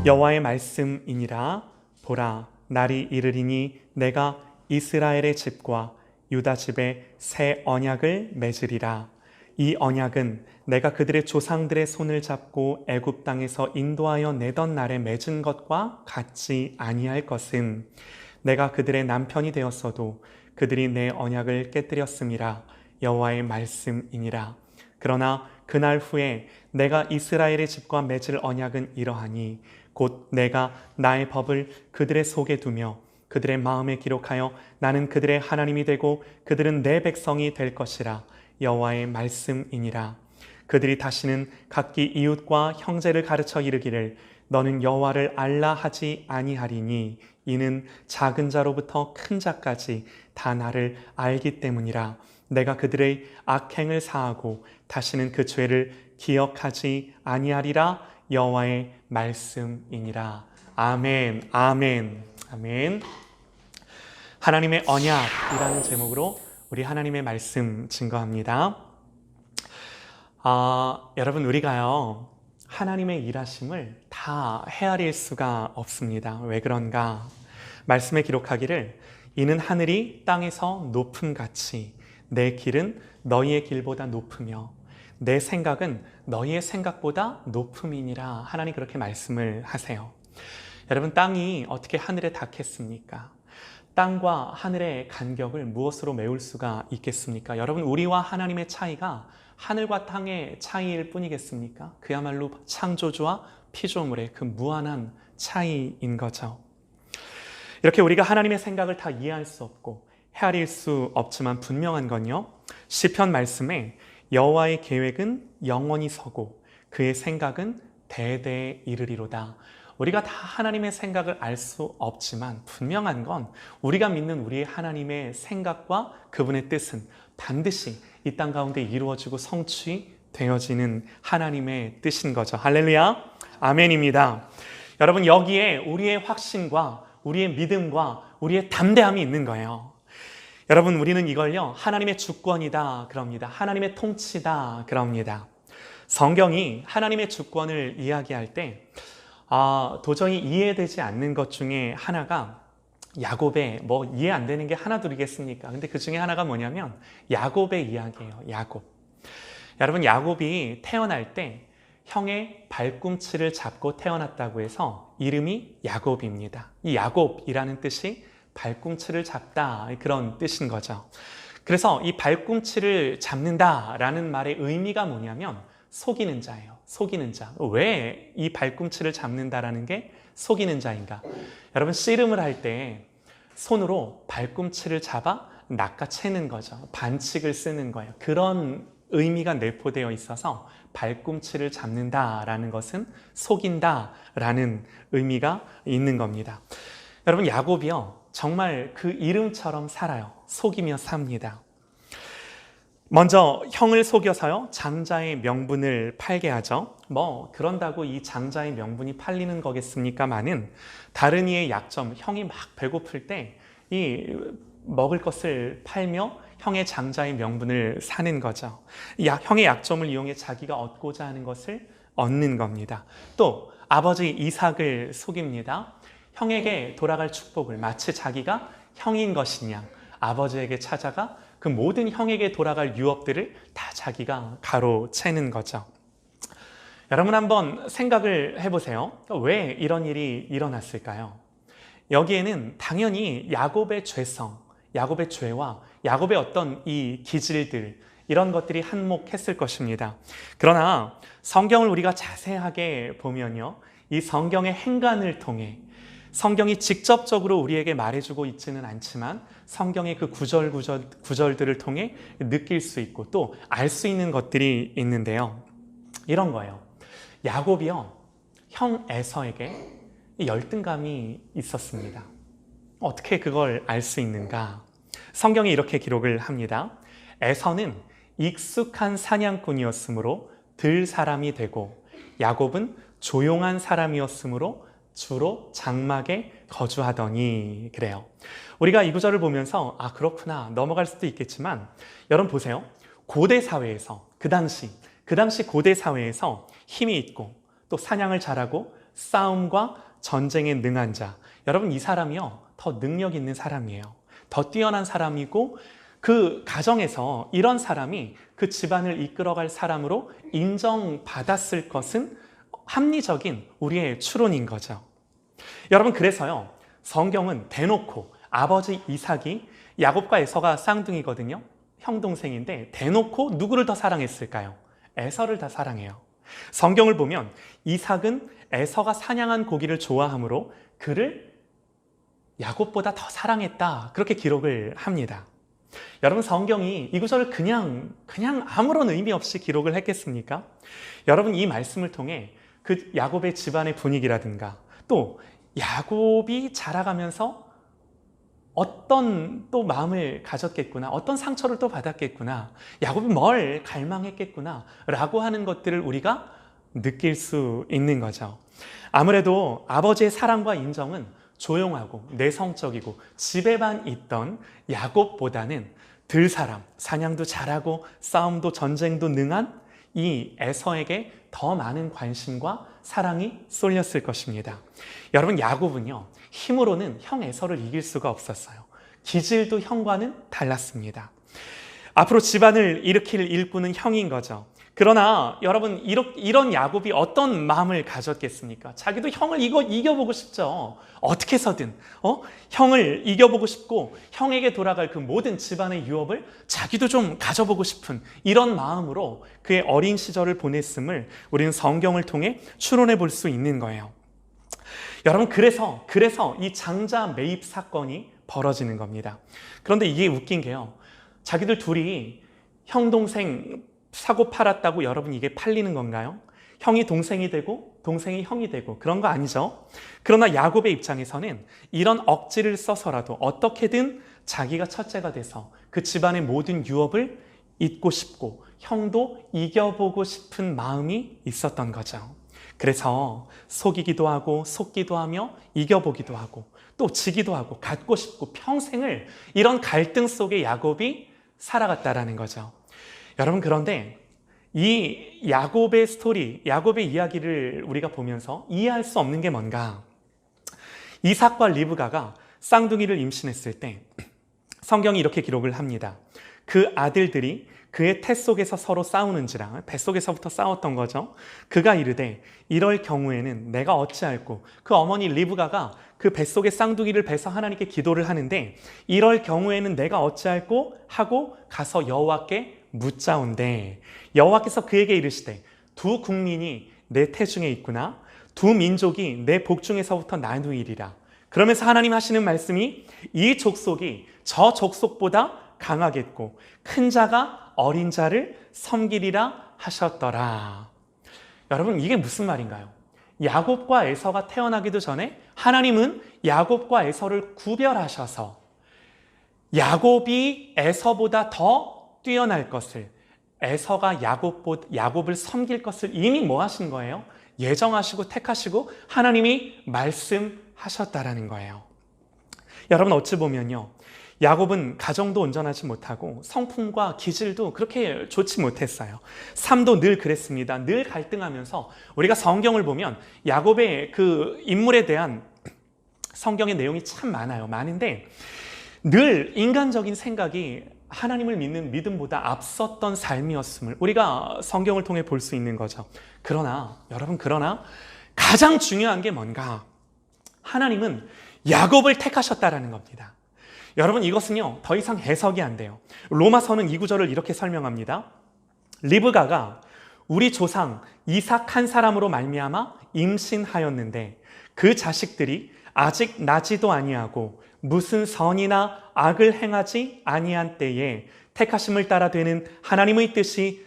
여호와의 말씀이니라. 보라, 날이 이르리니 내가 이스라엘의 집과 유다 집에 새 언약을 맺으리라. 이 언약은 내가 그들의 조상들의 손을 잡고 애굽 땅에서 인도하여 내던 날에 맺은 것과 같지 아니할 것은 내가 그들의 남편이 되었어도 그들이 내 언약을 깨뜨렸음이라. 여호와의 말씀이니라. 그러나 그날 후에 내가 이스라엘의 집과 맺을 언약은 이러하니 곧 내가 나의 법을 그들의 속에 두며 그들의 마음에 기록하여 나는 그들의 하나님이 되고 그들은 내 백성이 될 것이라. 여호와의 말씀이니라. 그들이 다시는 각기 이웃과 형제를 가르쳐 이르기를 너는 여호와를 알라 하지 아니하리니 이는 작은 자로부터 큰 자까지 다 나를 알기 때문이라. 내가 그들의 악행을 사하고 다시는 그 죄를 기억하지 아니하리라. 여호와의 말씀이니라. 아멘, 아멘, 아멘. 하나님의 언약이라는 제목으로 우리 하나님의 말씀 증거합니다. 여러분, 우리가요 하나님의 일하심을 다 헤아릴 수가 없습니다. 왜 그런가? 말씀에 기록하기를 이는 하늘이 땅에서 높음 같이 내 길은 너희의 길보다 높으며 내 생각은 너희의 생각보다 높음이니라. 하나님 그렇게 말씀을 하세요. 여러분, 땅이 어떻게 하늘에 닿겠습니까? 땅과 하늘의 간격을 무엇으로 메울 수가 있겠습니까? 여러분, 우리와 하나님의 차이가 하늘과 땅의 차이일 뿐이겠습니까? 그야말로 창조주와 피조물의 그 무한한 차이인 거죠. 이렇게 우리가 하나님의 생각을 다 이해할 수 없고 헤아릴 수 없지만 분명한 건요, 시편 말씀에 여호와의 계획은 영원히 서고 그의 생각은 대대에 이르리로다. 우리가 다 하나님의 생각을 알 수 없지만 분명한 건 우리가 믿는 우리의 하나님의 생각과 그분의 뜻은 반드시 이 땅 가운데 이루어지고 성취되어지는 하나님의 뜻인 거죠. 할렐루야, 아멘입니다. 여러분, 여기에 우리의 확신과 우리의 믿음과 우리의 담대함이 있는 거예요. 여러분, 우리는 이걸요 하나님의 주권이다 그럽니다. 하나님의 통치다 그럽니다. 성경이 하나님의 주권을 이야기할 때 도저히 이해되지 않는 것 중에 하나가 야곱의 이해 안 되는 게 하나둘이겠습니까? 근데 그 중에 하나가 뭐냐면 야곱의 이야기예요. 야곱. 여러분, 야곱이 태어날 때 형의 발꿈치를 잡고 태어났다고 해서 이름이 야곱입니다. 이 야곱이라는 뜻이 발꿈치를 잡다, 그런 뜻인 거죠. 그래서 이 발꿈치를 잡는다라는 말의 의미가 뭐냐면 속이는 자예요. 속이는 자. 왜 이 발꿈치를 잡는다라는 게 속이는 자인가? 여러분, 씨름을 할 때 손으로 발꿈치를 잡아 낚아채는 거죠. 반칙을 쓰는 거예요. 그런 의미가 내포되어 있어서 발꿈치를 잡는다라는 것은 속인다라는 의미가 있는 겁니다. 여러분, 야곱이요 정말 그 이름처럼 살아요. 속이며 삽니다. 먼저 형을 속여서요 장자의 명분을 팔게 하죠. 그런다고 이 장자의 명분이 팔리는 거겠습니까마는 다른 이의 약점, 형이 막 배고플 때 이 먹을 것을 팔며 형의 장자의 명분을 사는 거죠. 형의 약점을 이용해 자기가 얻고자 하는 것을 얻는 겁니다. 또 아버지 이삭을 속입니다. 형에게 돌아갈 축복을 마치 자기가 형인 것이냐 아버지에게 찾아가 그 모든 형에게 돌아갈 유업들을 다 자기가 가로채는 거죠. 여러분, 한번 생각을 해보세요. 왜 이런 일이 일어났을까요? 여기에는 당연히 야곱의 죄성, 야곱의 죄와 야곱의 어떤 이 기질들, 이런 것들이 한몫했을 것입니다. 그러나 성경을 우리가 자세하게 보면요, 이 성경의 행간을 통해 성경이 직접적으로 우리에게 말해주고 있지는 않지만 성경의 그 구절들을 통해 느낄 수 있고 또 알 수 있는 것들이 있는데요. 이런 거예요. 야곱이요, 형 에서에게 열등감이 있었습니다. 어떻게 그걸 알 수 있는가? 성경이 이렇게 기록을 합니다. 에서는 익숙한 사냥꾼이었으므로 들 사람이 되고 야곱은 조용한 사람이었으므로 주로 장막에 거주하더니, 그래요. 우리가 이 구절을 보면서 그렇구나 넘어갈 수도 있겠지만, 여러분 보세요. 고대 사회에서 그 당시 고대 사회에서 힘이 있고 또 사냥을 잘하고 싸움과 전쟁에 능한 자. 여러분, 이 사람이요, 더 능력 있는 사람이에요. 더 뛰어난 사람이고, 그 가정에서 이런 사람이 그 집안을 이끌어갈 사람으로 인정받았을 것은 합리적인 우리의 추론인 거죠. 여러분, 그래서요, 성경은 대놓고 아버지 이삭이, 야곱과 에서가 쌍둥이거든요. 형 동생인데 대놓고 누구를 더 사랑했을까요? 에서를 더 사랑해요. 성경을 보면 이삭은 에서가 사냥한 고기를 좋아하므로 그를 야곱보다 더 사랑했다, 그렇게 기록을 합니다. 여러분, 성경이 이 구절을 그냥 아무런 의미 없이 기록을 했겠습니까? 여러분, 이 말씀을 통해 그 야곱의 집안의 분위기라든가, 또 야곱이 자라가면서 어떤 또 마음을 가졌겠구나, 어떤 상처를 또 받았겠구나, 야곱이 뭘 갈망했겠구나 라고 하는 것들을 우리가 느낄 수 있는 거죠. 아무래도 아버지의 사랑과 인정은 조용하고 내성적이고 집에만 있던 야곱보다는 들 사람, 사냥도 잘하고 싸움도 전쟁도 능한 이 에서에게 더 많은 관심과 사랑이 쏠렸을 것입니다. 여러분, 야곱은요, 힘으로는 형 에서를 이길 수가 없었어요. 기질도 형과는 달랐습니다. 앞으로 집안을 일으킬 일꾼은 형인 거죠. 그러나 여러분, 이런 야곱이 어떤 마음을 가졌겠습니까? 자기도 형을 이겨보고 싶죠. 어떻게 해서든 형을 이겨보고 싶고, 형에게 돌아갈 그 모든 집안의 유업을 자기도 좀 가져보고 싶은 이런 마음으로 그의 어린 시절을 보냈음을 우리는 성경을 통해 추론해 볼 수 있는 거예요. 여러분, 그래서 이 장자 매입 사건이 벌어지는 겁니다. 그런데 이게 웃긴 게요, 자기들 둘이 형 동생 사고 팔았다고 여러분 이게 팔리는 건가요? 형이 동생이 되고 동생이 형이 되고 그런 거 아니죠. 그러나 야곱의 입장에서는 이런 억지를 써서라도 어떻게든 자기가 첫째가 돼서 그 집안의 모든 유업을 잇고 싶고 형도 이겨보고 싶은 마음이 있었던 거죠. 그래서 속이기도 하고 속기도 하며 이겨보기도 하고 또 지기도 하고 갖고 싶고 평생을 이런 갈등 속에 야곱이 살아갔다라는 거죠. 여러분, 그런데 이 야곱의 스토리, 야곱의 이야기를 우리가 보면서 이해할 수 없는 게 뭔가, 이삭과 리브가가 쌍둥이를 임신했을 때 성경이 이렇게 기록을 합니다. 그 아들들이 그의 태 속에서 서로 싸우는지라, 뱃속에서부터 싸웠던 거죠. 그가 이르되 이럴 경우에는 내가 어찌할꼬. 그 어머니 리브가가 그 뱃속에 쌍둥이를 베서 하나님께 기도를 하는데, 이럴 경우에는 내가 어찌할꼬 하고 가서 여호와께 묻자온대. 여호와께서 그에게 이르시되 두 국민이 내 태중에 있구나. 두 민족이 내 복중에서부터 나누이리라. 그러면서 하나님 하시는 말씀이, 이 족속이 저 족속보다 강하겠고 큰 자가 어린 자를 섬기리라 하셨더라. 여러분, 이게 무슨 말인가요? 야곱과 에서가 태어나기도 전에 하나님은 야곱과 에서를 구별하셔서 야곱이 에서보다 더 뛰어날 것을, 에서가 야곱을 섬길 것을 이미 뭐 하신 거예요? 예정하시고 택하시고 하나님이 말씀하셨다라는 거예요. 여러분, 어찌 보면요, 야곱은 가정도 온전하지 못하고 성품과 기질도 그렇게 좋지 못했어요. 삶도 늘 그랬습니다. 늘 갈등하면서 우리가 성경을 보면 야곱의 그 인물에 대한 성경의 내용이 참 많은데 늘 인간적인 생각이 하나님을 믿는 믿음보다 앞섰던 삶이었음을 우리가 성경을 통해 볼 수 있는 거죠. 그러나 가장 중요한 게 뭔가, 하나님은 야곱을 택하셨다라는 겁니다. 여러분, 이것은요 더 이상 해석이 안 돼요. 로마서는 이 구절을 이렇게 설명합니다. 리브가가 우리 조상 이삭 한 사람으로 말미암아 임신하였는데 그 자식들이 아직 나지도 아니하고 무슨 선이나 악을 행하지 아니한 때에 택하심을 따라 되는 하나님의 뜻이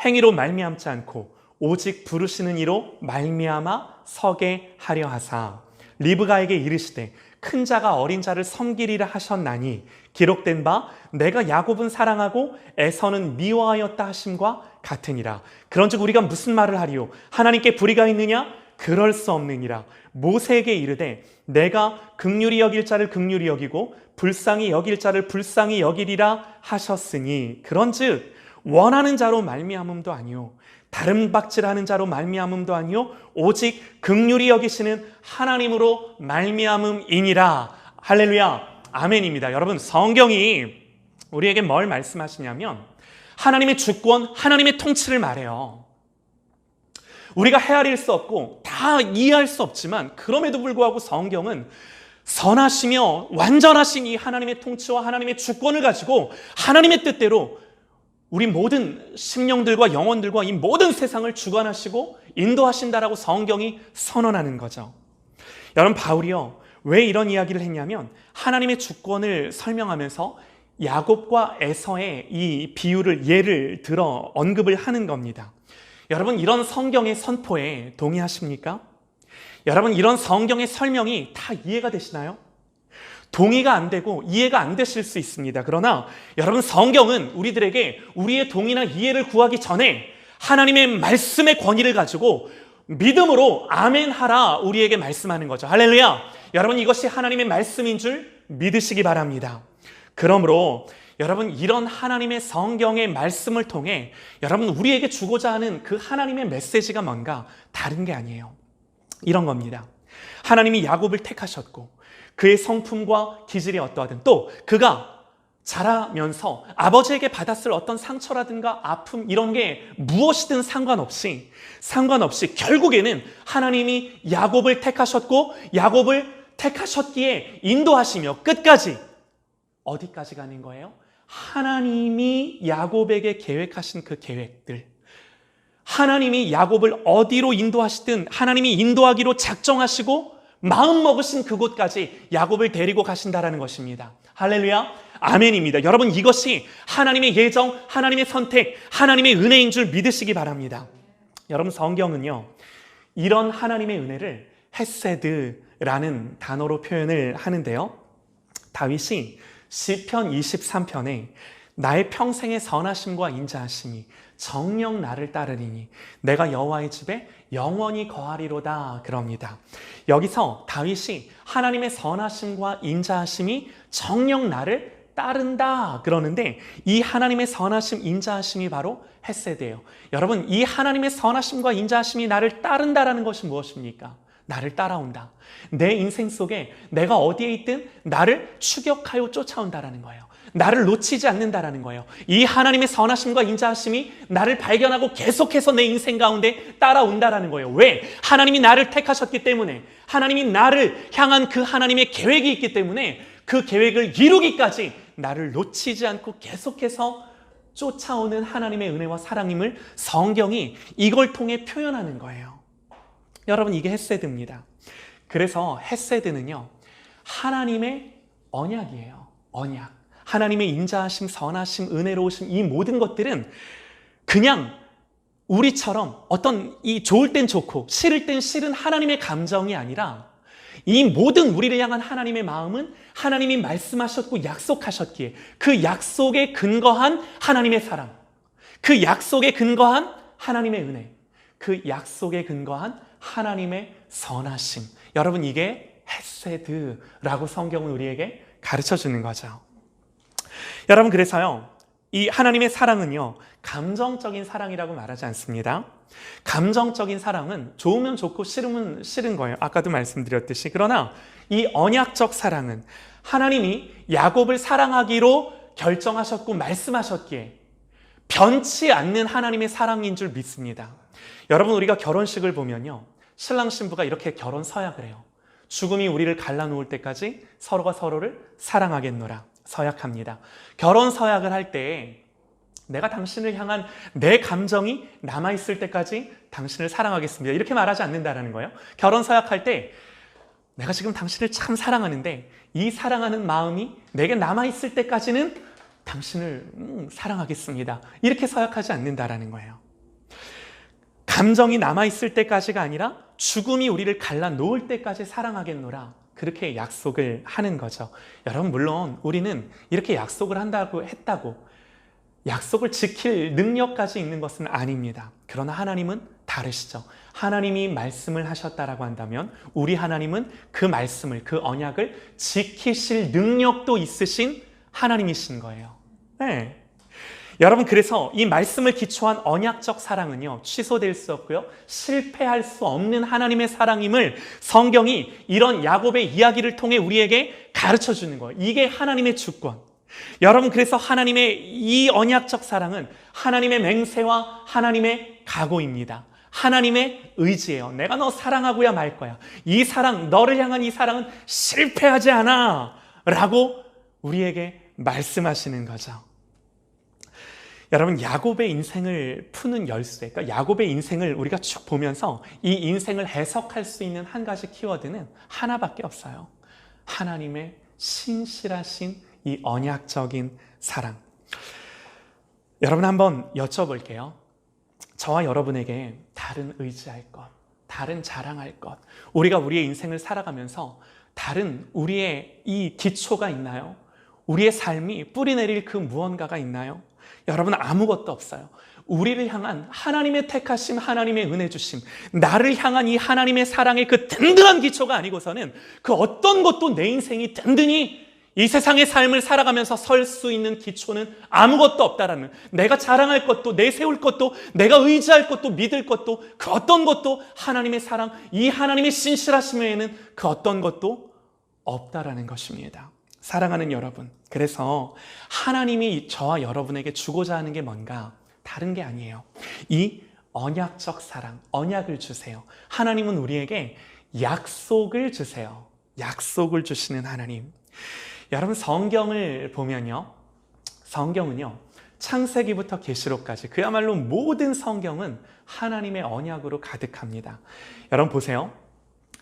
행위로 말미암지 않고 오직 부르시는 이로 말미암아 서게 하려 하사 리브가에게 이르시되 큰 자가 어린 자를 섬기리라 하셨나니 기록된 바 내가 야곱은 사랑하고 에서는 미워하였다 하심과 같으니라. 그런즉 우리가 무슨 말을 하리요? 하나님께 불의가 있느냐? 그럴 수 없느니라. 모세에게 이르되 내가 긍휼히 여길 자를 긍휼히 여기고 불쌍히 여길 자를 불쌍히 여기리라 하셨으니 그런즉 원하는 자로 말미암음도 아니요 다른 박질하는 자로 말미암음도 아니요 오직 긍휼히 여기시는 하나님으로 말미암음이니라. 할렐루야, 아멘입니다. 여러분, 성경이 우리에게 뭘 말씀하시냐면 하나님의 주권, 하나님의 통치를 말해요. 우리가 헤아릴 수 없고 다 이해할 수 없지만 그럼에도 불구하고 성경은 선하시며 완전하신 이 하나님의 통치와 하나님의 주권을 가지고 하나님의 뜻대로 우리 모든 심령들과 영혼들과 이 모든 세상을 주관하시고 인도하신다라고 성경이 선언하는 거죠. 여러분, 바울이요, 왜 이런 이야기를 했냐면 하나님의 주권을 설명하면서 야곱과 에서의 이 비유를 예를 들어 언급을 하는 겁니다. 여러분, 이런 성경의 선포에 동의하십니까? 여러분, 이런 성경의 설명이 다 이해가 되시나요? 동의가 안 되고 이해가 안 되실 수 있습니다. 그러나 여러분, 성경은 우리들에게 우리의 동의나 이해를 구하기 전에 하나님의 말씀의 권위를 가지고 믿음으로 아멘 하라 우리에게 말씀하는 거죠. 할렐루야! 여러분, 이것이 하나님의 말씀인 줄 믿으시기 바랍니다. 그러므로 여러분, 이런 하나님의 성경의 말씀을 통해 여러분, 우리에게 주고자 하는 그 하나님의 메시지가 뭔가 다른 게 아니에요. 이런 겁니다. 하나님이 야곱을 택하셨고 그의 성품과 기질이 어떠하든 또 그가 자라면서 아버지에게 받았을 어떤 상처라든가 아픔 이런 게 무엇이든 상관없이 결국에는 하나님이 야곱을 택하셨고 야곱을 택하셨기에 인도하시며 끝까지 어디까지 가는 거예요? 하나님이 야곱에게 계획하신 그 계획들, 하나님이 야곱을 어디로 인도하시든 하나님이 인도하기로 작정하시고 마음 먹으신 그곳까지 야곱을 데리고 가신다라는 것입니다. 할렐루야, 아멘입니다. 여러분, 이것이 하나님의 예정, 하나님의 선택, 하나님의 은혜인 줄 믿으시기 바랍니다. 여러분, 성경은요, 이런 하나님의 은혜를 헤세드라는 단어로 표현을 하는데요, 다윗이 시편 23편에 나의 평생의 선하심과 인자하심이 정녕 나를 따르리니 내가 여호와의 집에 영원히 거하리로다 그럽니다. 여기서 다윗이 하나님의 선하심과 인자하심이 정녕 나를 따른다 그러는데 이 하나님의 선하심, 인자하심이 바로 헤세드예요. 여러분, 이 하나님의 선하심과 인자하심이 나를 따른다라는 것이 무엇입니까? 나를 따라온다. 내 인생 속에 내가 어디에 있든 나를 추격하여 쫓아온다라는 거예요. 나를 놓치지 않는다라는 거예요. 이 하나님의 선하심과 인자하심이 나를 발견하고 계속해서 내 인생 가운데 따라온다라는 거예요. 왜? 하나님이 나를 택하셨기 때문에, 하나님이 나를 향한 그 하나님의 계획이 있기 때문에 그 계획을 이루기까지 나를 놓치지 않고 계속해서 쫓아오는 하나님의 은혜와 사랑임을 성경이 이걸 통해 표현하는 거예요. 여러분, 이게 헤세드입니다. 그래서 헤세드는요, 하나님의 언약이에요. 언약. 하나님의 인자하심, 선하심, 은혜로우심, 이 모든 것들은 그냥 우리처럼 어떤 이 좋을 땐 좋고 싫을 땐 싫은 하나님의 감정이 아니라 이 모든 우리를 향한 하나님의 마음은 하나님이 말씀하셨고 약속하셨기에 그 약속에 근거한 하나님의 사랑, 그 약속에 근거한 하나님의 은혜, 그 약속에 근거한 하나님의 선하심. 여러분, 이게 헤세드라고 성경은 우리에게 가르쳐 주는 거죠. 여러분, 그래서요, 이 하나님의 사랑은요, 감정적인 사랑이라고 말하지 않습니다. 감정적인 사랑은 좋으면 좋고 싫으면 싫은 거예요. 아까도 말씀드렸듯이. 그러나 이 언약적 사랑은 하나님이 야곱을 사랑하기로 결정하셨고 말씀하셨기에 변치 않는 하나님의 사랑인 줄 믿습니다. 여러분, 우리가 결혼식을 보면요, 신랑 신부가 이렇게 결혼 서약을 해요. 죽음이 우리를 갈라놓을 때까지 서로가 서로를 사랑하겠노라 서약합니다. 결혼 서약을 할 때 내가 당신을 향한 내 감정이 남아있을 때까지 당신을 사랑하겠습니다, 이렇게 말하지 않는다는 거예요. 결혼 서약할 때 내가 지금 당신을 참 사랑하는데 이 사랑하는 마음이 내게 남아있을 때까지는 당신을 사랑하겠습니다, 이렇게 서약하지 않는다는 거예요. 감정이 남아있을 때까지가 아니라 죽음이 우리를 갈라놓을 때까지 사랑하겠노라, 그렇게 약속을 하는 거죠. 여러분, 물론 우리는 이렇게 약속을 했다고 약속을 지킬 능력까지 있는 것은 아닙니다. 그러나 하나님은 다르시죠. 하나님이 말씀을 하셨다라고 한다면 우리 하나님은 그 말씀을, 그 언약을 지키실 능력도 있으신 하나님이신 거예요. 네. 여러분, 그래서 이 말씀을 기초한 언약적 사랑은요, 취소될 수 없고요, 실패할 수 없는 하나님의 사랑임을 성경이 이런 야곱의 이야기를 통해 우리에게 가르쳐 주는 거예요. 이게 하나님의 주권. 여러분, 그래서 하나님의 이 언약적 사랑은 하나님의 맹세와 하나님의 각오입니다. 하나님의 의지예요. 내가 너 사랑하고야 말 거야. 이 사랑, 너를 향한 이 사랑은 실패하지 않아 라고 우리에게 말씀하시는 거죠. 여러분, 야곱의 인생을 푸는 열쇠, 그러니까 야곱의 인생을 우리가 쭉 보면서 이 인생을 해석할 수 있는 한 가지 키워드는 하나밖에 없어요. 하나님의 신실하신 이 언약적인 사랑. 여러분, 한번 여쭤볼게요. 저와 여러분에게 다른 의지할 것, 다른 자랑할 것, 우리가 우리의 인생을 살아가면서 다른 우리의 이 기초가 있나요? 우리의 삶이 뿌리내릴 그 무언가가 있나요? 여러분, 아무것도 없어요. 우리를 향한 하나님의 택하심, 하나님의 은혜 주심, 나를 향한 이 하나님의 사랑의 그 든든한 기초가 아니고서는 그 어떤 것도 내 인생이 든든히 이 세상의 삶을 살아가면서 설 수 있는 기초는 아무것도 없다라는, 내가 자랑할 것도, 내세울 것도, 내가 의지할 것도, 믿을 것도, 그 어떤 것도 하나님의 사랑, 이 하나님의 신실하심 외에는 그 어떤 것도 없다라는 것입니다. 사랑하는 여러분, 그래서 하나님이 저와 여러분에게 주고자 하는 게 뭔가 다른 게 아니에요. 이 언약적 사랑, 언약을 주세요. 하나님은 우리에게 약속을 주세요. 약속을 주시는 하나님. 여러분, 성경을 보면요, 성경은요, 창세기부터 계시록까지 그야말로 모든 성경은 하나님의 언약으로 가득합니다. 여러분 보세요.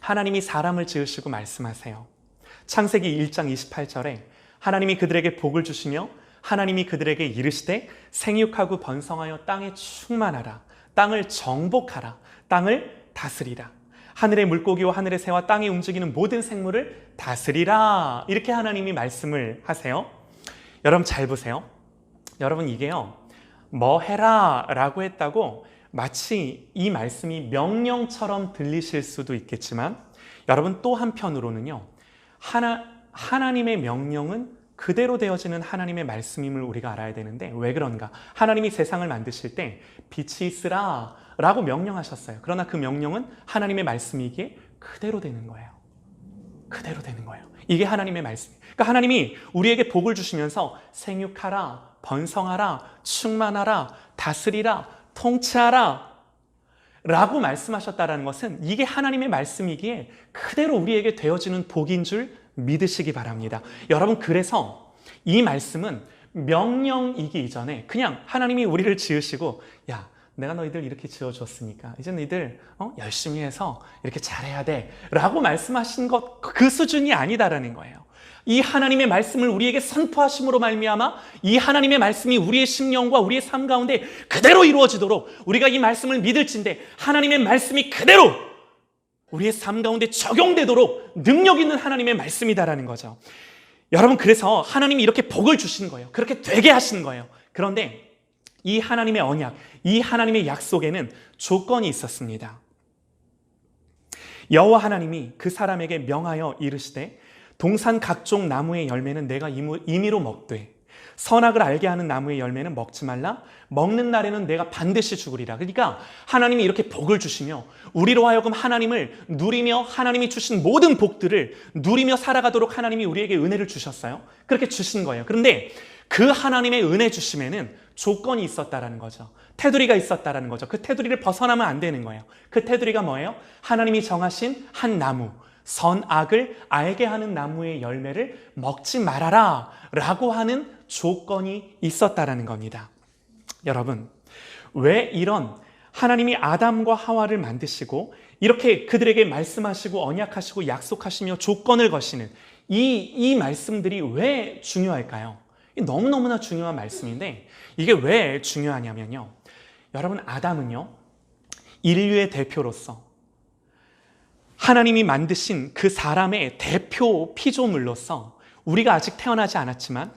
하나님이 사람을 지으시고 말씀하세요. 창세기 1장 28절에 하나님이 그들에게 복을 주시며 하나님이 그들에게 이르시되 생육하고 번성하여 땅에 충만하라, 땅을 정복하라, 땅을 다스리라, 하늘의 물고기와 하늘의 새와 땅에 움직이는 모든 생물을 다스리라, 이렇게 하나님이 말씀을 하세요. 여러분 잘 보세요. 여러분, 이게요, 뭐 해라 라고 했다고 마치 이 말씀이 명령처럼 들리실 수도 있겠지만, 여러분 또 한편으로는요, 하나님의 명령은 그대로 되어지는 하나님의 말씀임을 우리가 알아야 되는데, 왜 그런가? 하나님이 세상을 만드실 때 빛이 있으라 라고 명령하셨어요. 그러나 그 명령은 하나님의 말씀이기에 그대로 되는 거예요. 그대로 되는 거예요. 이게 하나님의 말씀이에요. 그러니까 하나님이 우리에게 복을 주시면서 생육하라, 번성하라, 충만하라, 다스리라, 통치하라 라고 말씀하셨다는 것은 이게 하나님의 말씀이기에 그대로 우리에게 되어지는 복인 줄 믿으시기 바랍니다. 여러분, 그래서 이 말씀은 명령이기 이전에 그냥 하나님이 우리를 지으시고, 야, 내가 너희들 이렇게 지어줬으니까 이제 너희들 열심히 해서 이렇게 잘해야 돼 라고 말씀하신 것, 그 수준이 아니다라는 거예요. 이 하나님의 말씀을 우리에게 선포하심으로 말미암아 이 하나님의 말씀이 우리의 심령과 우리의 삶 가운데 그대로 이루어지도록 우리가 이 말씀을 믿을진데, 하나님의 말씀이 그대로 우리의 삶 가운데 적용되도록 능력 있는 하나님의 말씀이다라는 거죠. 여러분, 그래서 하나님이 이렇게 복을 주신 거예요. 그렇게 되게 하신 거예요. 그런데 이 하나님의 언약, 이 하나님의 약속에는 조건이 있었습니다. 여호와 하나님이 그 사람에게 명하여 이르시되 동산 각종 나무의 열매는 내가 임의로 먹되 선악을 알게 하는 나무의 열매는 먹지 말라, 먹는 날에는 내가 반드시 죽으리라. 그러니까 하나님이 이렇게 복을 주시며 우리로 하여금 하나님을 누리며 하나님이 주신 모든 복들을 누리며 살아가도록 하나님이 우리에게 은혜를 주셨어요. 그렇게 주신 거예요. 그런데 그 하나님의 은혜 주심에는 조건이 있었다라는 거죠. 테두리가 있었다라는 거죠. 그 테두리를 벗어나면 안 되는 거예요. 그 테두리가 뭐예요? 하나님이 정하신 한 나무, 선악을 알게 하는 나무의 열매를 먹지 말아라 라고 하는 조건이 있었다라는 겁니다. 여러분, 왜 이런 하나님이 아담과 하와를 만드시고 이렇게 그들에게 말씀하시고 언약하시고 약속하시며 조건을 거시는 이 말씀들이 왜 중요할까요? 너무너무나 중요한 말씀인데, 이게 왜 중요하냐면요, 여러분, 아담은요, 인류의 대표로서 하나님이 만드신 그 사람의 대표 피조물로서 우리가 아직 태어나지 않았지만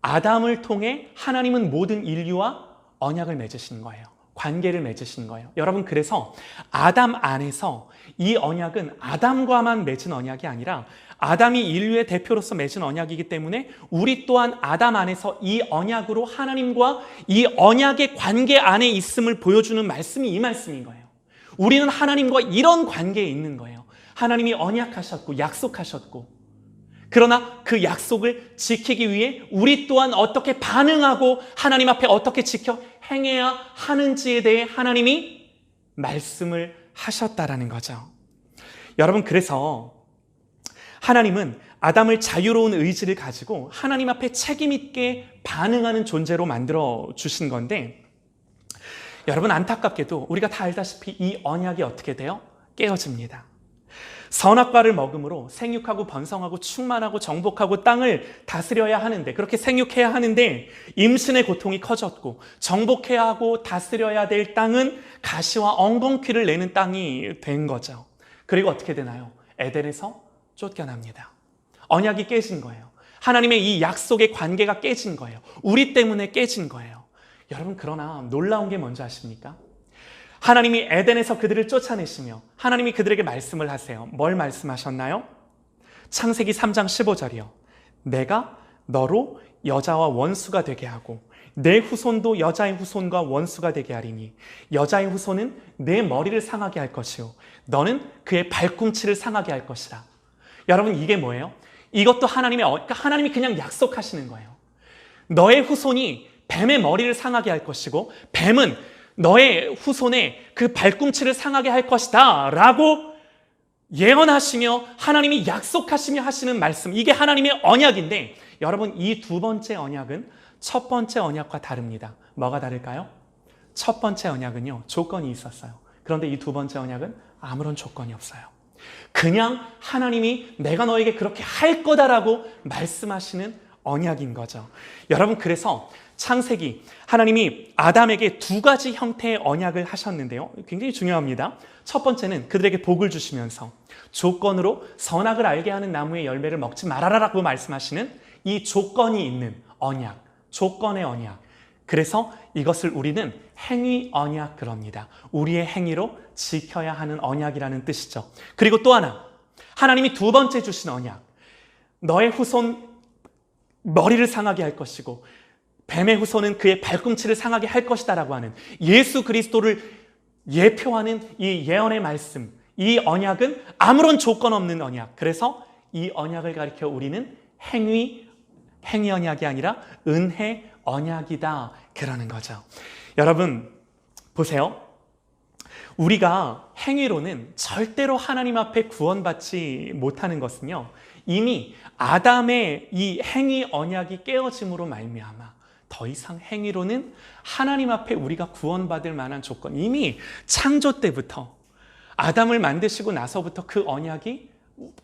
아담을 통해 하나님은 모든 인류와 언약을 맺으신 거예요. 관계를 맺으신 거예요. 여러분, 그래서 아담 안에서 이 언약은 아담과만 맺은 언약이 아니라 아담이 인류의 대표로서 맺은 언약이기 때문에 우리 또한 아담 안에서 이 언약으로 하나님과 이 언약의 관계 안에 있음을 보여주는 말씀이 이 말씀인 거예요. 우리는 하나님과 이런 관계에 있는 거예요. 하나님이 언약하셨고 약속하셨고, 그러나 그 약속을 지키기 위해 우리 또한 어떻게 반응하고 하나님 앞에 어떻게 지켜 행해야 하는지에 대해 하나님이 말씀을 하셨다라는 거죠. 여러분, 그래서 하나님은 아담을 자유로운 의지를 가지고 하나님 앞에 책임 있게 반응하는 존재로 만들어 주신 건데, 여러분, 안타깝게도 우리가 다 알다시피 이 언약이 어떻게 돼요? 깨어집니다. 선악과를 먹음으로 생육하고 번성하고 충만하고 정복하고 땅을 다스려야 하는데, 그렇게 생육해야 하는데 임신의 고통이 커졌고, 정복해야 하고 다스려야 될 땅은 가시와 엉겅퀴를 내는 땅이 된 거죠. 그리고 어떻게 되나요? 에덴에서 쫓겨납니다. 언약이 깨진 거예요. 하나님의 이 약속의 관계가 깨진 거예요. 우리 때문에 깨진 거예요. 여러분, 그러나 놀라운 게 뭔지 아십니까? 하나님이 에덴에서 그들을 쫓아내시며 하나님이 그들에게 말씀을 하세요. 뭘 말씀하셨나요? 창세기 3장 15절이요. 내가 너로 여자와 원수가 되게 하고 내 후손도 여자의 후손과 원수가 되게 하리니 여자의 후손은 내 머리를 상하게 할 것이요 너는 그의 발꿈치를 상하게 할 것이라. 여러분, 이게 뭐예요? 이것도 하나님이 그냥 약속하시는 거예요. 너의 후손이 뱀의 머리를 상하게 할 것이고 뱀은 너의 후손의 그 발꿈치를 상하게 할 것이다 라고 예언하시며 하나님이 약속하시며 하시는 말씀, 이게 하나님의 언약인데, 여러분, 이 두 번째 언약은 첫 번째 언약과 다릅니다. 뭐가 다를까요? 첫 번째 언약은요, 조건이 있었어요. 그런데 이 두 번째 언약은 아무런 조건이 없어요. 그냥 하나님이 내가 너에게 그렇게 할 거다라고 말씀하시는 언약인 거죠. 여러분, 그래서 창세기, 하나님이 아담에게 두 가지 형태의 언약을 하셨는데요, 굉장히 중요합니다. 첫 번째는 그들에게 복을 주시면서 조건으로 선악을 알게 하는 나무의 열매를 먹지 말아라라고 말씀하시는 이 조건이 있는 언약, 조건의 언약. 그래서 이것을 우리는 행위 언약 그럽니다. 우리의 행위로 지켜야 하는 언약이라는 뜻이죠. 그리고 또 하나, 하나님이 두 번째 주신 언약, 너의 후손 머리를 상하게 할 것이고 뱀의 후손은 그의 발꿈치를 상하게 할 것이다 라고 하는 예수 그리스도를 예표하는 이 예언의 말씀, 이 언약은 아무런 조건 없는 언약. 그래서 이 언약을 가리켜 우리는 행위 언약이 아니라 은혜 언약이다 그러는 거죠. 여러분, 보세요. 우리가 행위로는 절대로 하나님 앞에 구원받지 못하는 것은요, 이미 아담의 이 행위 언약이 깨어짐으로 말미암아 더 이상 행위로는 하나님 앞에 우리가 구원받을 만한 조건, 이미 창조 때부터 아담을 만드시고 나서부터 그 언약이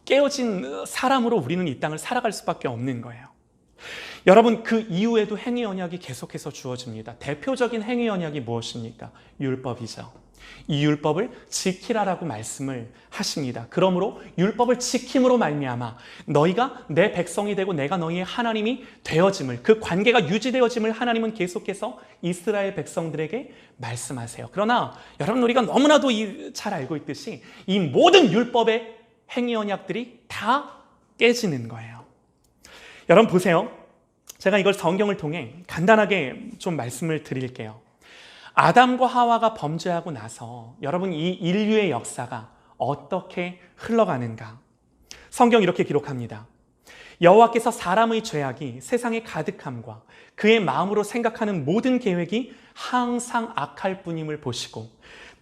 깨어진 사람으로 우리는 이 땅을 살아갈 수밖에 없는 거예요. 여러분, 그 이후에도 행위 언약이 계속해서 주어집니다. 대표적인 행위 언약이 무엇입니까? 율법이죠. 이 율법을 지키라라고 말씀을 하십니다. 그러므로 율법을 지킴으로 말미암아 너희가 내 백성이 되고 내가 너희의 하나님이 되어짐을, 그 관계가 유지되어짐을 하나님은 계속해서 이스라엘 백성들에게 말씀하세요. 그러나 여러분, 우리가 너무나도 잘 알고 있듯이 이 모든 율법의 행위 언약들이 다 깨지는 거예요. 여러분, 보세요. 제가 이걸 성경을 통해 간단하게 좀 말씀을 드릴게요. 아담과 하와가 범죄하고 나서 여러분, 이 인류의 역사가 어떻게 흘러가는가? 성경 이렇게 기록합니다. 여호와께서 사람의 죄악이 세상에 가득함과 그의 마음으로 생각하는 모든 계획이 항상 악할 뿐임을 보시고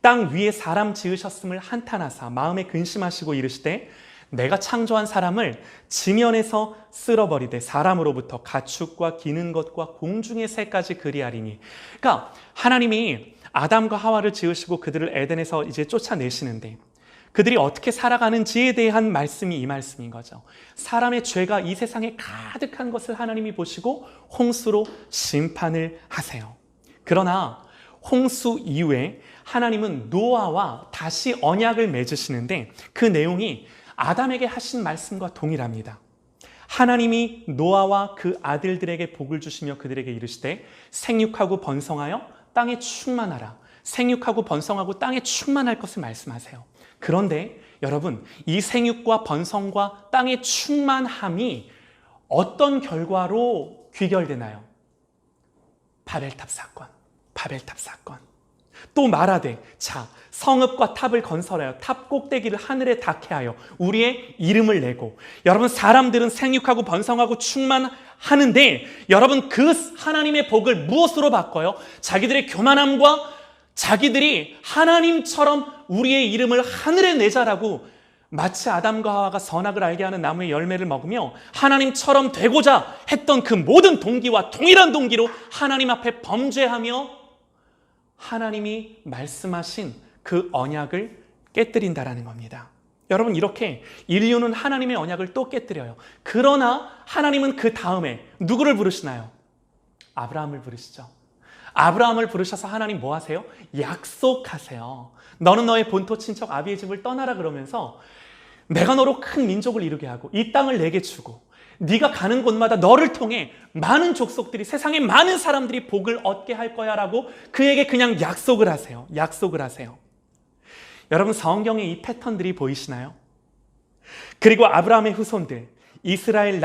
땅 위에 사람 지으셨음을 한탄하사 마음에 근심하시고 이르시되 내가 창조한 사람을 지면에서 쓸어버리되 사람으로부터 가축과 기는 것과 공중의 새까지 그리하리니. 그러니까 하나님이 아담과 하와를 지으시고 그들을 에덴에서 이제 쫓아내시는데 그들이 어떻게 살아가는지에 대한 말씀이 이 말씀인 거죠. 사람의 죄가 이 세상에 가득한 것을 하나님이 보시고 홍수로 심판을 하세요. 그러나 홍수 이후에 하나님은 노아와 다시 언약을 맺으시는데 그 내용이 아담에게 하신 말씀과 동일합니다. 하나님이 노아와 그 아들들에게 복을 주시며 그들에게 이르시되 생육하고 번성하여 땅에 충만하라. 생육하고 번성하고 땅에 충만할 것을 말씀하세요. 그런데 여러분, 이 생육과 번성과 땅의 충만함이 어떤 결과로 귀결되나요? 바벨탑 사건, 바벨탑 사건. 또 말하되 자 성읍과 탑을 건설하여 탑 꼭대기를 하늘에 닿게 하여 우리의 이름을 내고. 여러분, 사람들은 생육하고 번성하고 충만하는데 여러분, 그 하나님의 복을 무엇으로 바꿔요? 자기들의 교만함과 자기들이 하나님처럼 우리의 이름을 하늘에 내자라고, 마치 아담과 하와가 선악을 알게 하는 나무의 열매를 먹으며 하나님처럼 되고자 했던 그 모든 동기와 동일한 동기로 하나님 앞에 범죄하며 하나님이 말씀하신 그 언약을 깨뜨린다라는 겁니다. 여러분, 이렇게 인류는 하나님의 언약을 또 깨뜨려요. 그러나 하나님은 그 다음에 누구를 부르시나요? 아브라함을 부르시죠. 아브라함을 부르셔서 하나님 뭐 하세요? 약속하세요. 너는 너의 본토 친척 아비의 집을 떠나라 그러면서 내가 너로 큰 민족을 이루게 하고 이 땅을 내게 주고 네가 가는 곳마다 너를 통해 많은 족속들이, 세상의 많은 사람들이 복을 얻게 할 거야 라고 그에게 그냥 약속을 하세요. 약속을 하세요. 여러분, 성경에 이 패턴들이 보이시나요? 그리고 아브라함의 후손들, 이스라엘을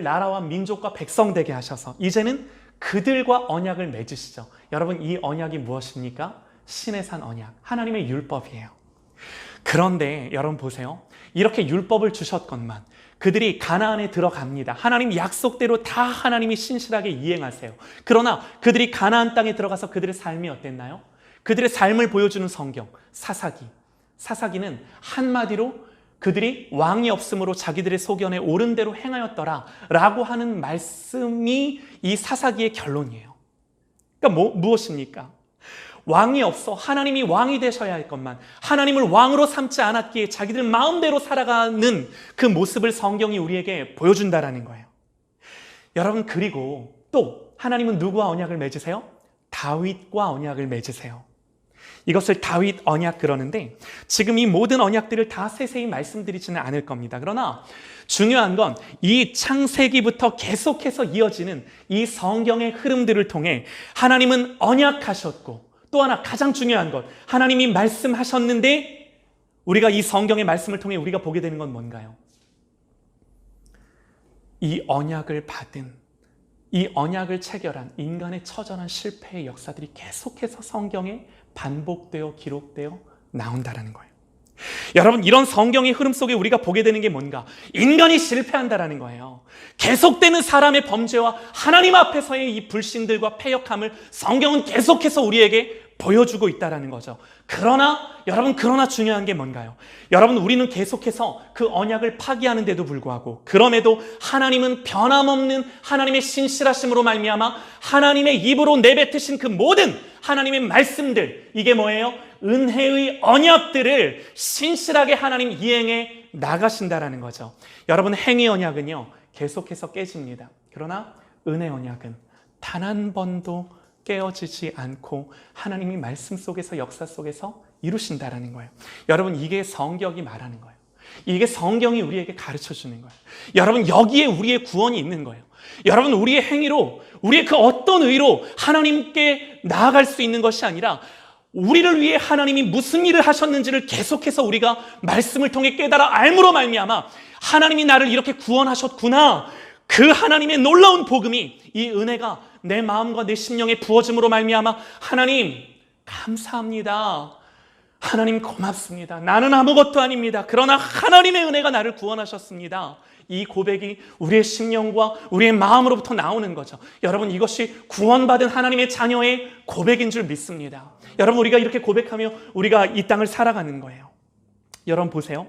나라와 민족과 백성 되게 하셔서 이제는 그들과 언약을 맺으시죠. 여러분, 이 언약이 무엇입니까? 신의 산 언약, 하나님의 율법이에요. 그런데 여러분 보세요. 이렇게 율법을 주셨건만 그들이 가나안에 들어갑니다. 하나님 약속대로 다 하나님이 신실하게 이행하세요. 그러나 그들이 가나안 땅에 들어가서 그들의 삶이 어땠나요? 그들의 삶을 보여주는 성경, 사사기. 사사기는 한마디로 그들이 왕이 없으므로 자기들의 소견에 옳은 대로 행하였더라 라고 하는 말씀이 이 사사기의 결론이에요. 그러니까 무엇입니까? 왕이 없어 하나님이 왕이 되셔야 할 것만, 하나님을 왕으로 삼지 않았기에 자기들 마음대로 살아가는 그 모습을 성경이 우리에게 보여준다라는 거예요. 여러분, 그리고 또 하나님은 누구와 언약을 맺으세요? 다윗과 언약을 맺으세요. 이것을 다윗 언약 그러는데 지금 이 모든 언약들을 다 세세히 말씀드리지는 않을 겁니다. 그러나 중요한 건 이 창세기부터 계속해서 이어지는 이 성경의 흐름들을 통해 하나님은 언약하셨고, 또 하나 가장 중요한 것, 하나님이 말씀하셨는데 우리가 이 성경의 말씀을 통해 우리가 보게 되는 건 뭔가요? 이 언약을 받은, 이 언약을 체결한 인간의 처절한 실패의 역사들이 계속해서 성경에 반복되어 기록되어 나온다는 거예요. 여러분, 이런 성경의 흐름 속에 우리가 보게 되는 게 뭔가? 인간이 실패한다라는 거예요. 계속되는 사람의 범죄와 하나님 앞에서의 이 불신들과 패역함을 성경은 계속해서 우리에게 보여주고 있다는 거죠. 그러나 중요한 게 뭔가요? 여러분, 우리는 계속해서 그 언약을 파기하는데도 불구하고 그럼에도 하나님은 변함없는 하나님의 신실하심으로 말미암아 하나님의 입으로 내뱉으신 그 모든 하나님의 말씀들, 이게 뭐예요? 은혜의 언약들을 신실하게 하나님 이행해 나가신다라는 거죠. 여러분, 행위 언약은요 계속해서 깨집니다. 그러나 은혜 언약은 단 한 번도 깨어지지 않고 하나님이 말씀 속에서, 역사 속에서 이루신다라는 거예요. 여러분, 이게 성경이 말하는 거예요. 이게 성경이 우리에게 가르쳐 주는 거예요. 여러분, 여기에 우리의 구원이 있는 거예요. 여러분, 우리의 행위로, 우리의 그 어떤 의로 하나님께 나아갈 수 있는 것이 아니라 우리를 위해 하나님이 무슨 일을 하셨는지를 계속해서 우리가 말씀을 통해 깨달아 알므로 말미암아 하나님이 나를 이렇게 구원하셨구나, 그 하나님의 놀라운 복음이, 이 은혜가 내 마음과 내 심령에 부어짐으로 말미암아 하나님 감사합니다, 하나님 고맙습니다, 나는 아무것도 아닙니다, 그러나 하나님의 은혜가 나를 구원하셨습니다, 이 고백이 우리의 심령과 우리의 마음으로부터 나오는 거죠. 여러분, 이것이 구원받은 하나님의 자녀의 고백인 줄 믿습니다. 여러분, 우리가 이렇게 고백하며 우리가 이 땅을 살아가는 거예요. 여러분 보세요.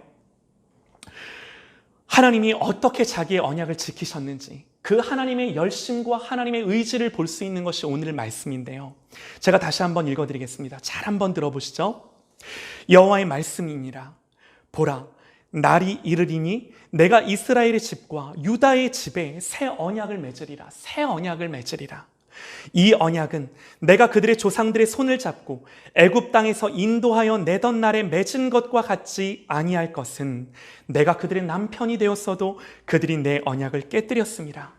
하나님이 어떻게 자기의 언약을 지키셨는지, 그 하나님의 열심과 하나님의 의지를 볼 수 있는 것이 오늘 말씀인데요. 제가 다시 한번 읽어드리겠습니다. 잘 한번 들어보시죠. 여호와의 말씀이니라. 보라, 날이 이르리니 내가 이스라엘의 집과 유다의 집에 새 언약을 맺으리라. 새 언약을 맺으리라. 이 언약은 내가 그들의 조상들의 손을 잡고 애굽 땅에서 인도하여 내던 날에 맺은 것과 같지 아니할 것은 내가 그들의 남편이 되었어도 그들이 내 언약을 깨뜨렸음이라.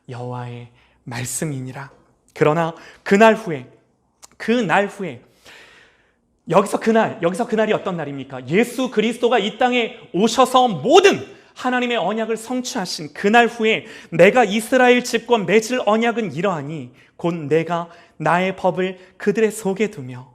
여호와의 말씀이니라. 그러나 그 날 후에 여기서 그날이 어떤 날입니까? 예수 그리스도가 이 땅에 오셔서 모든 하나님의 언약을 성취하신 그날 후에 내가 이스라엘 집과 맺을 언약은 이러하니 곧 내가 나의 법을 그들의 속에 두며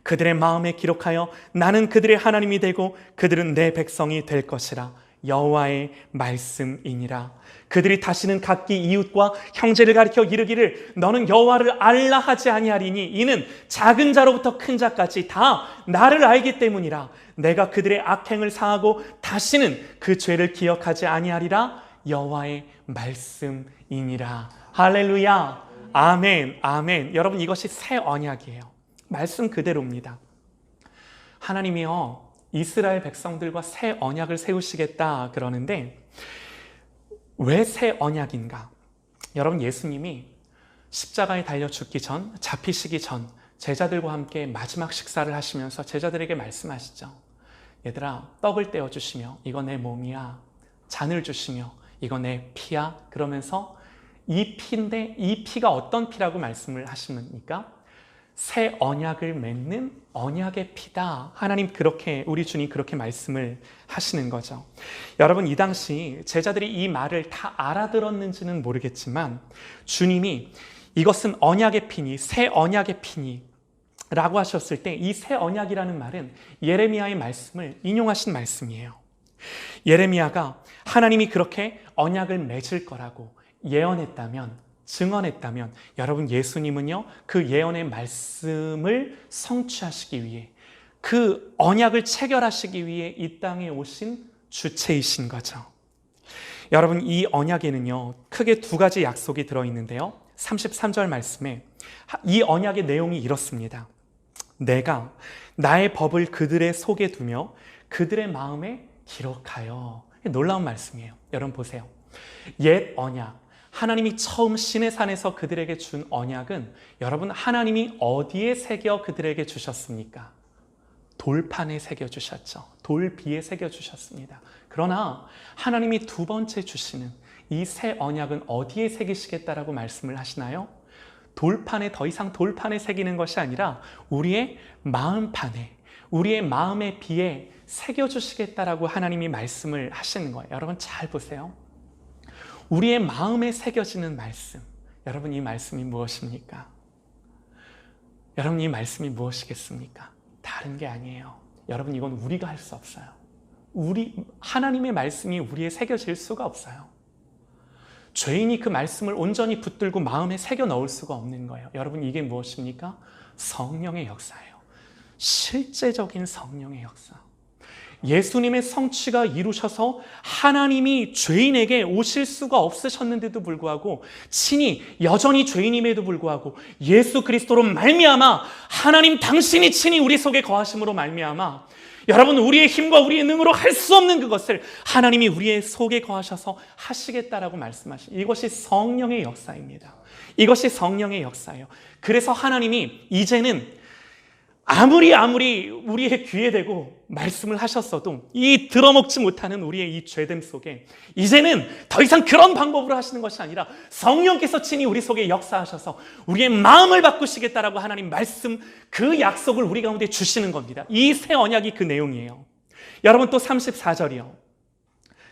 그들의 마음에 기록하여 나는 그들의 하나님이 되고 그들은 내 백성이 될 것이라. 여호와의 말씀이니라. 그들이 다시는 각기 이웃과 형제를 가리켜 이르기를 너는 여호와를 알라 하지 아니하리니 이는 작은 자로부터 큰 자까지 다 나를 알기 때문이라. 내가 그들의 악행을 사하고 다시는 그 죄를 기억하지 아니하리라. 여호와의 말씀이니라. 할렐루야. 아멘, 아멘. 여러분, 이것이 새 언약이에요. 말씀 그대로입니다. 하나님이요, 이스라엘 백성들과 새 언약을 세우시겠다 그러는데 왜 새 언약인가? 여러분, 예수님이 십자가에 달려 죽기 전, 잡히시기 전 제자들과 함께 마지막 식사를 하시면서 제자들에게 말씀하시죠. 얘들아, 떡을 떼어주시며 이거 내 몸이야. 잔을 주시며 이거 내 피야. 그러면서 이 피인데 이 피가 어떤 피라고 말씀을 하십니까? 새 언약을 맺는 언약의 피다. 하나님 그렇게, 우리 주님 그렇게 말씀을 하시는 거죠. 여러분, 이 당시 제자들이 이 말을 다 알아들었는지는 모르겠지만 주님이 이것은 언약의 피니, 새 언약의 피니 라고 하셨을 때 이 새 언약이라는 말은 예레미야의 말씀을 인용하신 말씀이에요. 예레미야가 하나님이 그렇게 언약을 맺을 거라고 예언했다면, 증언했다면 여러분, 예수님은요 그 예언의 말씀을 성취하시기 위해, 그 언약을 체결하시기 위해 이 땅에 오신 주체이신 거죠. 여러분, 이 언약에는요 크게 두 가지 약속이 들어있는데요, 33절 말씀에 이 언약의 내용이 이렇습니다. 내가 나의 법을 그들의 속에 두며 그들의 마음에 기록하여. 놀라운 말씀이에요. 여러분 보세요. 옛 언약, 하나님이 처음 시내산에서 그들에게 준 언약은 여러분, 하나님이 어디에 새겨 그들에게 주셨습니까? 돌판에 새겨 주셨죠. 돌비에 새겨 주셨습니다. 그러나 하나님이 두 번째 주시는 이 새 언약은 어디에 새기시겠다라고 말씀을 하시나요? 돌판에, 더 이상 돌판에 새기는 것이 아니라 우리의 마음판에, 우리의 마음의 비에 새겨주시겠다라고 하나님이 말씀을 하시는 거예요. 여러분 잘 보세요. 우리의 마음에 새겨지는 말씀. 여러분, 이 말씀이 무엇입니까? 여러분, 이 말씀이 무엇이겠습니까? 다른 게 아니에요. 여러분, 이건 우리가 할 수 없어요. 하나님의 말씀이 우리에 새겨질 수가 없어요. 죄인이 그 말씀을 온전히 붙들고 마음에 새겨 넣을 수가 없는 거예요. 여러분, 이게 무엇입니까? 성령의 역사예요. 실제적인 성령의 역사. 예수님의 성취가 이루셔서 하나님이 죄인에게 오실 수가 없으셨는데도 불구하고, 친히 여전히 죄인임에도 불구하고 예수 그리스도로 말미암아 하나님 당신이 친히 우리 속에 거하심으로 말미암아 여러분, 우리의 힘과 우리의 능으로 할 수 없는 그것을 하나님이 우리의 속에 거하셔서 하시겠다라고 말씀하신, 이것이 성령의 역사입니다. 이것이 성령의 역사예요. 그래서 하나님이 이제는 아무리 우리의 귀에 대고 말씀을 하셨어도 이 들어먹지 못하는 우리의 이 죄됨 속에 이제는 더 이상 그런 방법으로 하시는 것이 아니라 성령께서 친히 우리 속에 역사하셔서 우리의 마음을 바꾸시겠다라고 하나님 말씀, 그 약속을 우리 가운데 주시는 겁니다. 이 새 언약이 그 내용이에요. 여러분, 또 34절이요.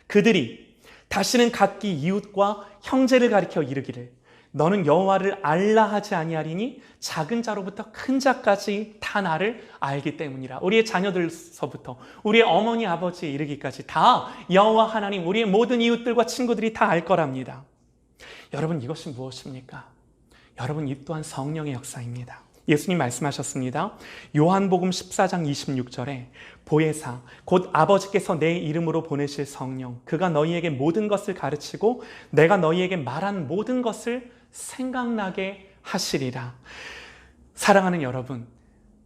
그들이 다시는 각기 이웃과 형제를 가리켜 이르기를 너는 여호와를 알라 하지 아니하리니 작은 자로부터 큰 자까지 다 나를 알기 때문이라. 우리의 자녀들서부터 우리의 어머니 아버지에 이르기까지 다 여호와 하나님, 우리의 모든 이웃들과 친구들이 다 알 거랍니다. 여러분, 이것이 무엇입니까? 여러분, 이 또한 성령의 역사입니다. 예수님 말씀하셨습니다. 요한복음 14장 26절에 보혜사 곧 아버지께서 내 이름으로 보내실 성령, 그가 너희에게 모든 것을 가르치고 내가 너희에게 말한 모든 것을 생각나게 하시리라. 사랑하는 여러분,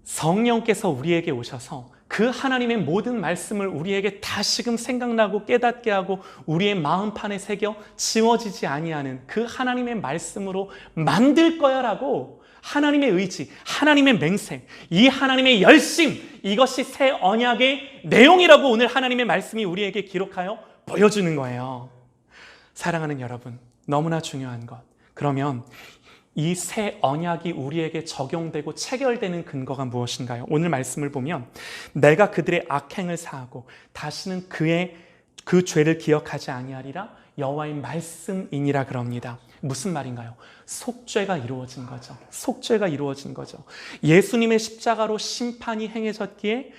성령께서 우리에게 오셔서 그 하나님의 모든 말씀을 우리에게 다시금 생각나고 깨닫게 하고 우리의 마음판에 새겨 지워지지 아니하는 그 하나님의 말씀으로 만들 거야 라고 하나님의 의지, 하나님의 맹세, 이 하나님의 열심, 이것이 새 언약의 내용이라고 오늘 하나님의 말씀이 우리에게 기록하여 보여주는 거예요. 사랑하는 여러분, 너무나 중요한 것. 그러면 이 새 언약이 우리에게 적용되고 체결되는 근거가 무엇인가요? 오늘 말씀을 보면 내가 그들의 악행을 사하고 다시는 그 죄를 기억하지 아니하리라 여호와의 말씀이니라 그럽니다. 무슨 말인가요? 속죄가 이루어진 거죠. 속죄가 이루어진 거죠. 예수님의 십자가로 심판이 행해졌기에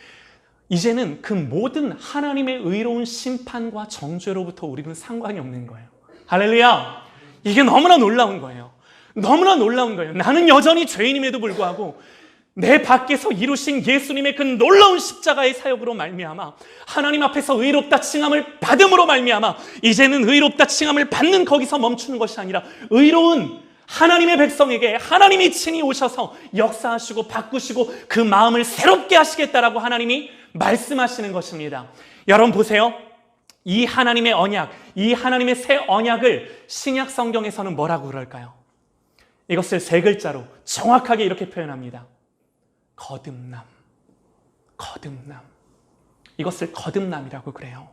이제는 그 모든 하나님의 의로운 심판과 정죄로부터 우리는 상관이 없는 거예요. 할렐루야! 이게 너무나 놀라운 거예요. 너무나 놀라운 거예요. 나는 여전히 죄인임에도 불구하고 내 밖에서 이루신 예수님의 그 놀라운 십자가의 사역으로 말미암아 하나님 앞에서 의롭다 칭함을 받음으로 말미암아 이제는 의롭다 칭함을 받는 거기서 멈추는 것이 아니라 의로운 하나님의 백성에게 하나님이 친히 오셔서 역사하시고 바꾸시고 그 마음을 새롭게 하시겠다라고 하나님이 말씀하시는 것입니다. 여러분 보세요. 이 하나님의 언약, 이 하나님의 새 언약을 신약 성경에서는 뭐라고 그럴까요? 이것을 세 글자로 정확하게 이렇게 표현합니다. 거듭남. 거듭남. 이것을 거듭남이라고 그래요.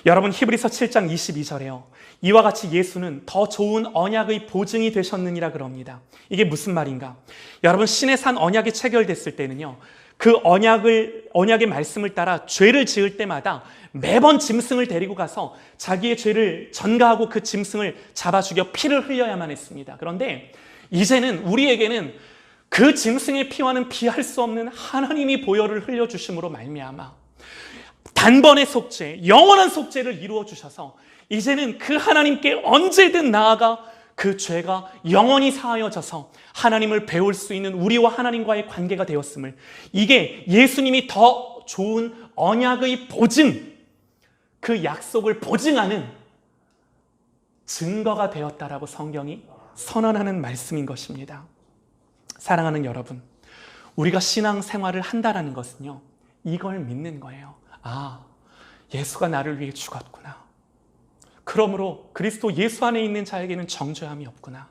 여러분 히브리서 7장 22절에요. 이와 같이 예수는 더 좋은 언약의 보증이 되셨느니라 그럽니다. 이게 무슨 말인가? 여러분 신의 산 언약이 체결됐을 때는요. 그 언약의 말씀을 따라 죄를 지을 때마다 매번 짐승을 데리고 가서 자기의 죄를 전가하고 그 짐승을 잡아 죽여 피를 흘려야만 했습니다. 그런데 이제는 우리에게는 그 짐승의 피와는 비할 수 없는 하나님이 보혈을 흘려주심으로 말미암아 단번의 속죄, 영원한 속죄를 이루어 주셔서 이제는 그 하나님께 언제든 나아가 그 죄가 영원히 사하여져서 하나님을 배울 수 있는 우리와 하나님과의 관계가 되었음을, 이게 예수님이 더 좋은 언약의 보증, 그 약속을 보증하는 증거가 되었다라고 성경이 선언하는 말씀인 것입니다. 사랑하는 여러분, 우리가 신앙생활을 한다는 것은요, 이걸 믿는 거예요. 아, 예수가 나를 위해 죽었구나. 그러므로 그리스도 예수 안에 있는 자에게는 정죄함이 없구나.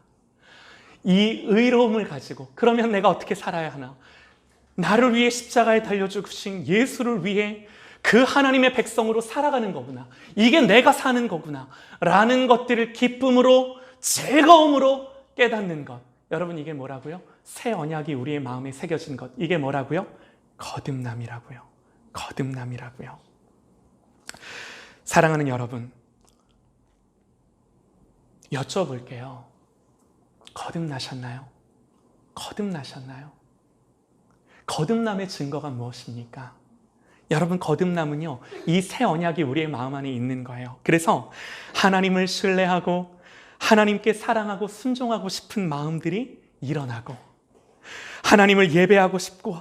이 의로움을 가지고 그러면 내가 어떻게 살아야 하나? 나를 위해 십자가에 달려 죽으신 예수를 위해 그 하나님의 백성으로 살아가는 거구나. 이게 내가 사는 거구나. 라는 것들을 기쁨으로, 즐거움으로 깨닫는 것. 여러분, 이게 뭐라고요? 새 언약이 우리의 마음에 새겨진 것. 이게 뭐라고요? 거듭남이라고요. 거듭남이라고요. 사랑하는 여러분, 여쭤볼게요. 거듭나셨나요? 거듭나셨나요? 거듭남의 증거가 무엇입니까? 여러분, 거듭남은요, 이 새 언약이 우리의 마음 안에 있는 거예요. 그래서 하나님을 신뢰하고 하나님께 사랑하고 순종하고 싶은 마음들이 일어나고, 하나님을 예배하고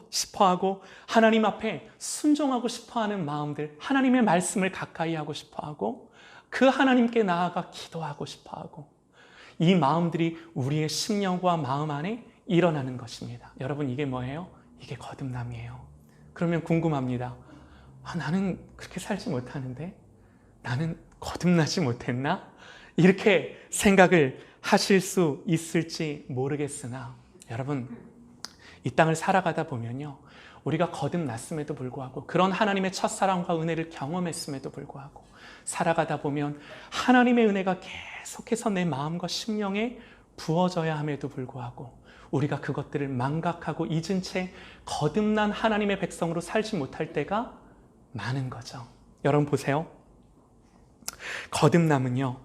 싶어하고 하나님 앞에 순종하고 싶어하는 마음들, 하나님의 말씀을 가까이 하고 싶어하고 그 하나님께 나아가 기도하고 싶어하고, 이 마음들이 우리의 심령과 마음 안에 일어나는 것입니다. 여러분, 이게 뭐예요? 이게 거듭남이에요. 그러면 궁금합니다. 나는 그렇게 살지 못하는데 나는 거듭나지 못했나? 이렇게 생각을 하실 수 있을지 모르겠으나, 여러분, 이 땅을 살아가다 보면요, 우리가 거듭났음에도 불구하고, 그런 하나님의 첫사랑과 은혜를 경험했음에도 불구하고 살아가다 보면 하나님의 은혜가 계속해서 내 마음과 심령에 부어져야 함에도 불구하고 우리가 그것들을 망각하고 잊은 채 거듭난 하나님의 백성으로 살지 못할 때가 많은 거죠. 여러분 보세요. 거듭남은요,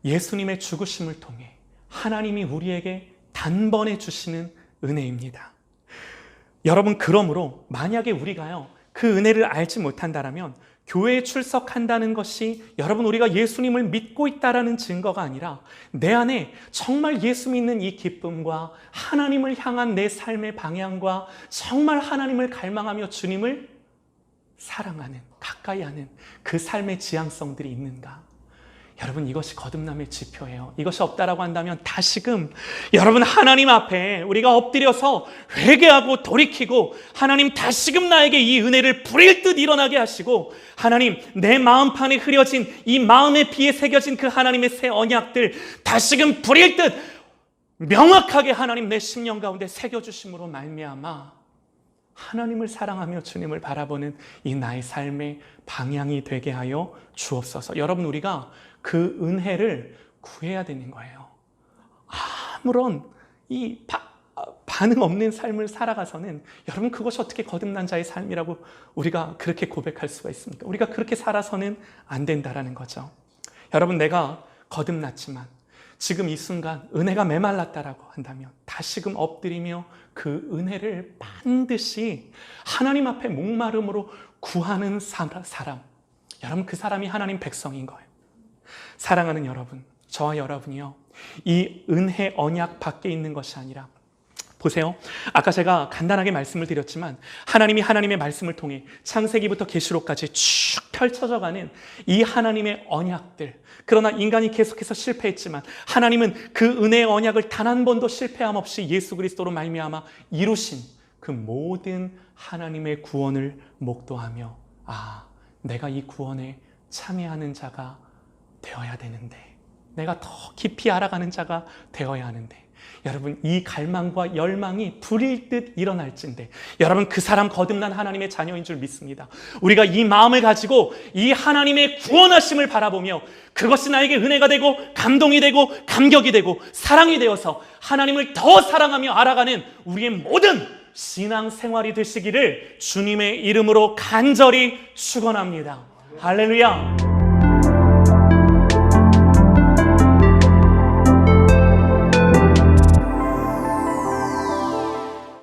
예수님의 죽으심을 통해 하나님이 우리에게 단번에 주시는 은혜입니다. 여러분, 그러므로 만약에 우리가요, 그 은혜를 알지 못한다면 교회에 출석한다는 것이 여러분 우리가 예수님을 믿고 있다라는 증거가 아니라 내 안에 정말 예수 믿는 이 기쁨과 하나님을 향한 내 삶의 방향과 정말 하나님을 갈망하며 주님을 사랑하는, 가까이 하는 그 삶의 지향성들이 있는가? 여러분, 이것이 거듭남의 지표예요. 이것이 없다라고 한다면 다시금 여러분 하나님 앞에 우리가 엎드려서 회개하고 돌이키고, 하나님 다시금 나에게 이 은혜를 부릴 듯 일어나게 하시고, 하나님 내 마음판에 흐려진 이 마음의 비에 새겨진 그 하나님의 새 언약들 다시금 부릴 듯 명확하게 하나님 내 심령 가운데 새겨주심으로 말미암아 하나님을 사랑하며 주님을 바라보는 이 나의 삶의 방향이 되게 하여 주옵소서. 여러분, 우리가 그 은혜를 구해야 되는 거예요. 아무런 반응 없는 삶을 살아가서는 여러분 그것이 어떻게 거듭난 자의 삶이라고 우리가 그렇게 고백할 수가 있습니까? 우리가 그렇게 살아서는 안 된다라는 거죠. 여러분 내가 거듭났지만 지금 이 순간 은혜가 메말랐다라고 한다면 다시금 엎드리며 그 은혜를 반드시 하나님 앞에 목마름으로 구하는 사람, 여러분 그 사람이 하나님 백성인 거예요. 사랑하는 여러분, 저와 여러분이요, 이 은혜 언약 밖에 있는 것이 아니라 보세요. 아까 제가 간단하게 말씀을 드렸지만 하나님이 하나님의 말씀을 통해 창세기부터 계시록까지 쭉 펼쳐져가는 이 하나님의 언약들, 그러나 인간이 계속해서 실패했지만 하나님은 그 은혜의 언약을 단 한 번도 실패함 없이 예수 그리스도로 말미암아 이루신 그 모든 하나님의 구원을 목도하며 내가 이 구원에 참여하는 자가 되어야 되는데, 내가 더 깊이 알아가는 자가 되어야 하는데, 여러분 이 갈망과 열망이 불일 듯 일어날진데 여러분 그 사람 거듭난 하나님의 자녀인 줄 믿습니다. 우리가 이 마음을 가지고 이 하나님의 구원하심을 바라보며 그것이 나에게 은혜가 되고 감동이 되고 감격이 되고 사랑이 되어서 하나님을 더 사랑하며 알아가는 우리의 모든 신앙생활이 되시기를 주님의 이름으로 간절히 축원합니다. 할렐루야.